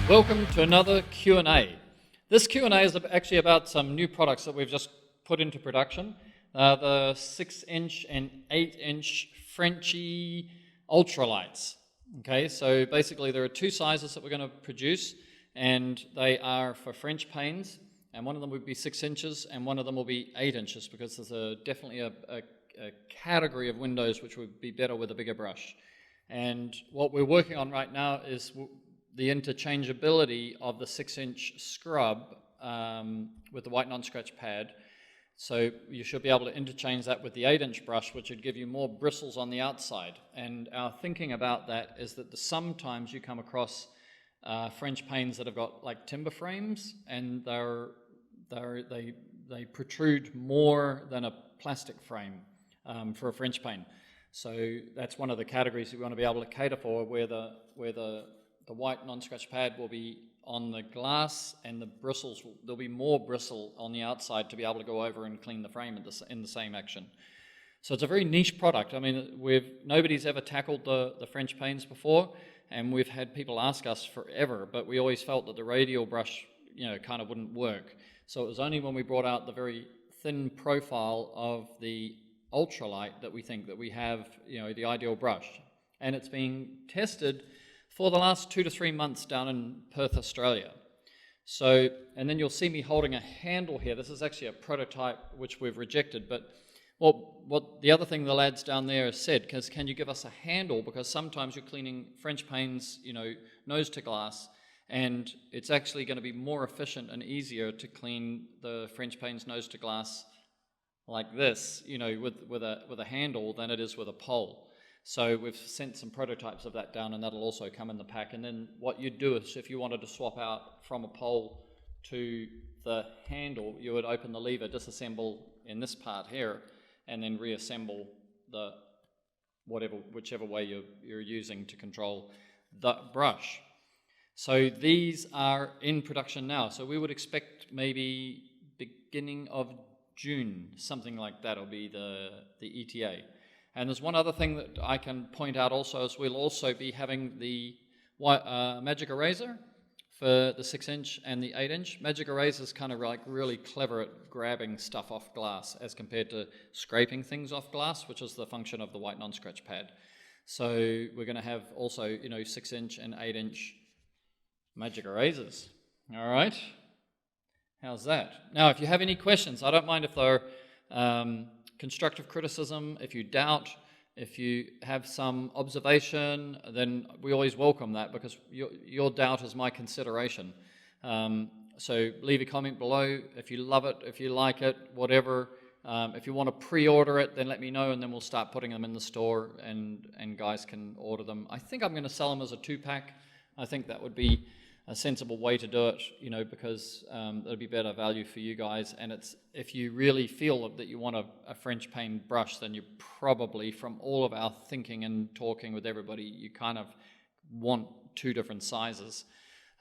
Welcome to another Q&A. This Q&A is actually about some new products that we've just put into production. The 6-inch and 8-inch Frenchy ultralights. Okay, so basically there are two sizes that we're going to produce, and they are for French panes, and one of them would be 6 inches and one of them will be 8 inches, because there's definitely a category of windows which would be better with a bigger brush. And what we're working on right now is the interchangeability of the 6-inch scrub with the white non-scratch pad. So you should be able to interchange that with the 8-inch brush, which would give you more bristles on the outside. And our thinking about that is that sometimes you come across French panes that have got like timber frames, and they protrude more than a plastic frame for a French pane. So that's one of the categories we want to be able to cater for, where the white non-scratch pad will be on the glass, and the bristles, there'll be more bristle on the outside to be able to go over and clean the frame in the same action. So it's a very niche product. I mean, nobody's ever tackled the French panes before, and we've had people ask us forever, but we always felt that the radial brush, kind of wouldn't work. So it was only when we brought out the very thin profile of the ultralight that we think that we have, the ideal brush. And it's being tested for the last 2 to 3 months down in Perth, Australia. So, and then you'll see me holding a handle here. This is actually a prototype which we've rejected, but what the other thing the lads down there have said, because can you give us a handle, because sometimes you're cleaning French panes, nose to glass, and it's actually going to be more efficient and easier to clean the French panes nose to glass like this, with a handle, than it is with a pole. So we've sent some prototypes of that down, and that'll also come in the pack. And then what you'd do is, if you wanted to swap out from a pole to the handle, you would open the lever, disassemble in this part here, and then reassemble whichever way you're using to control the brush. So these are in production now. So we would expect maybe beginning of June, something like that will be the ETA. And there's one other thing that I can point out also, is we'll also be having the Magic Eraser for the 6-inch and the 8-inch. Magic Eraser is kind of like really clever at grabbing stuff off glass as compared to scraping things off glass, which is the function of the white non-scratch pad. So we're going to have also, 6-inch and 8-inch Magic Erasers. All right. How's that? Now, if you have any questions, I don't mind if they're constructive criticism, if you doubt, if you have some observation, then we always welcome that, because your doubt is my consideration. So leave a comment below if you love it, if you like it, whatever. If you want to pre-order it, then let me know, and then we'll start putting them in the store, and guys can order them. I think I'm going to sell them as a 2-pack. I think that would be a sensible way to do it, because it'll be better value for you guys. And if you really feel that you want a French pane brush, then you probably, from all of our thinking and talking with everybody, you kind of want 2 different sizes.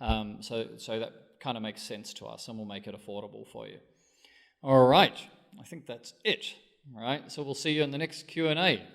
So that kind of makes sense to us, and we'll make it affordable for you. All right, I think that's it. All right, so we'll see you in the next Q&A.